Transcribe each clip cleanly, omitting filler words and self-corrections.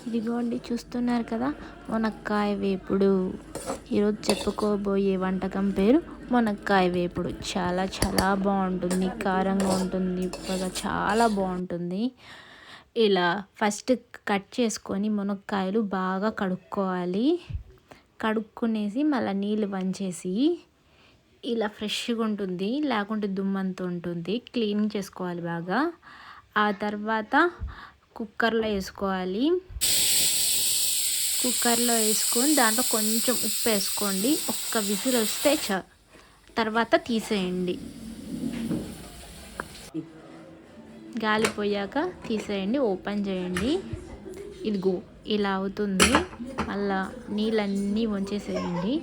ఇదిగోండి చూస్తున్నారు కదా, మునక్కాయ వేపుడు. ఈరోజు చెప్పుకోబోయే వంటకం పేరు మునక్కాయ వేపుడు. చాలా చాలా బాగుంటుంది, కారంగా ఉంటుంది, ఉప్పగా చాలా బాగుంటుంది. ఇలా ఫస్ట్ కట్ చేసుకొని మునక్కాయలు బాగా కడుక్కోవాలి. కడుక్కునేసి మళ్ళీ నీళ్ళు వంచేసి ఇలా ఫ్రెష్గా ఉంటుంది, లేకుంటే దుమ్మంతా ఉంటుంది. క్లీన్ చేసుకోవాలి బాగా. ఆ తర్వాత కుక్కర్లో వేసుకోవాలి. కుక్కర్లో వేసుకొని దాంట్లో కొంచెం ఉప్పు వేసుకోండి. ఒక్క విజిల్ వస్తే తర్వాత తీసేయండి. గాలిపోయాక తీసేయండి, ఓపెన్ చేయండి. ఇదిగో ఇలా అవుతుంది. మళ్ళా నీళ్ళన్నీ వంచేసేయండి.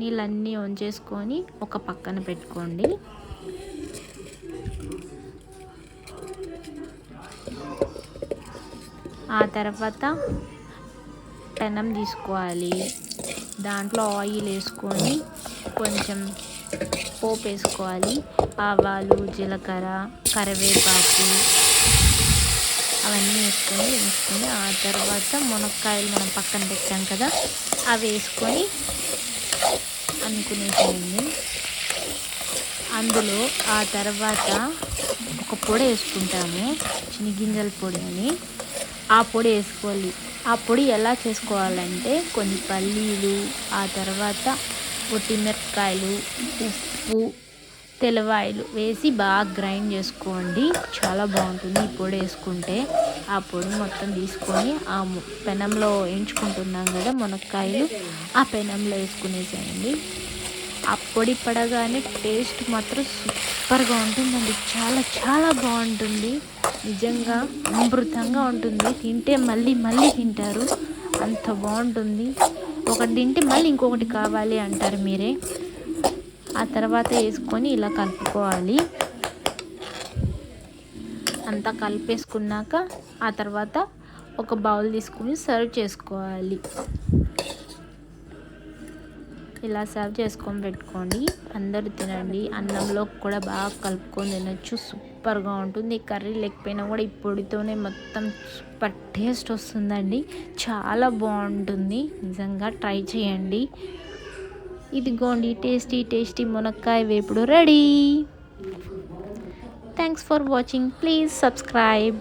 నీళ్ళన్నీ వంచేసుకొని ఒక పక్కన పెట్టుకోండి. ఆ తర్వాత పెనం తీసుకోవాలి. దాంట్లో ఆయిల్ వేసుకొని కొంచెం పోపు వేసుకోవాలి. ఆవాలు, జీలకర్ర, కరివేపాకు అవన్నీ వేసుకొని ఆ తర్వాత మునక్కాయలు మనం పక్కన పెట్టాం కదా, అవి వేసుకొని అనుకునేసేయండి. అందులో ఆ తర్వాత ఒక పొడి వేసుకుంటాము, చినిగింజల పొడి అని. ఆ పొడి వేసుకోవాలి. ఆ పొడి ఎలా చేసుకోవాలంటే కొన్ని పల్లీలు, ఆ తర్వాత మిరపకాయలు, ఉప్పు, తెల్లవాయలు వేసి బాగా గ్రైండ్ చేసుకోండి. చాలా బాగుంటుంది ఈ పొడి వేసుకుంటే. ఆ పొడి మొత్తం తీసుకొని ఆ పెనంలో వేయించుకుంటున్నాం కదా మునక్కాయలు, ఆ పెనంలో వేసుకునేసేయండి. ఆ పొడి పడగానే టేస్ట్ మాత్రం సూపర్గా ఉంటుందండి. చాలా చాలా బాగుంటుంది, నిజంగా అమృతంగా ఉంటుంది. తింటే మళ్ళీ మళ్ళీ తింటారు, అంత బాగుంటుంది. ఒకటి తింటే మళ్ళీ ఇంకొకటి కావాలి అంటారు మీరే. ఆ తర్వాత వేసుకొని ఇలా కలుపుకోవాలి. అంతా కలిపేసుకున్నాక ఆ తర్వాత ఒక బౌల్ తీసుకొని సర్వ్ చేసుకోవాలి. ఇలా సర్వ్ చేసుకొని పెట్టుకోండి. అందరూ తినండి. అన్నంలో కూడా బాగా కలుపుకొని తినచ్చు, సూపర్గా ఉంటుంది. కర్రీ లేకపోయినా కూడా ఈ పొడితోనే మొత్తం సూపర్ టేస్ట్ వస్తుందండి. చాలా బాగుంటుంది, నిజంగా ట్రై చేయండి. ఇదిగోండి టేస్టీ టేస్టీ మునక్కాయ వేపుడు ready. Thanks for watching. Please subscribe.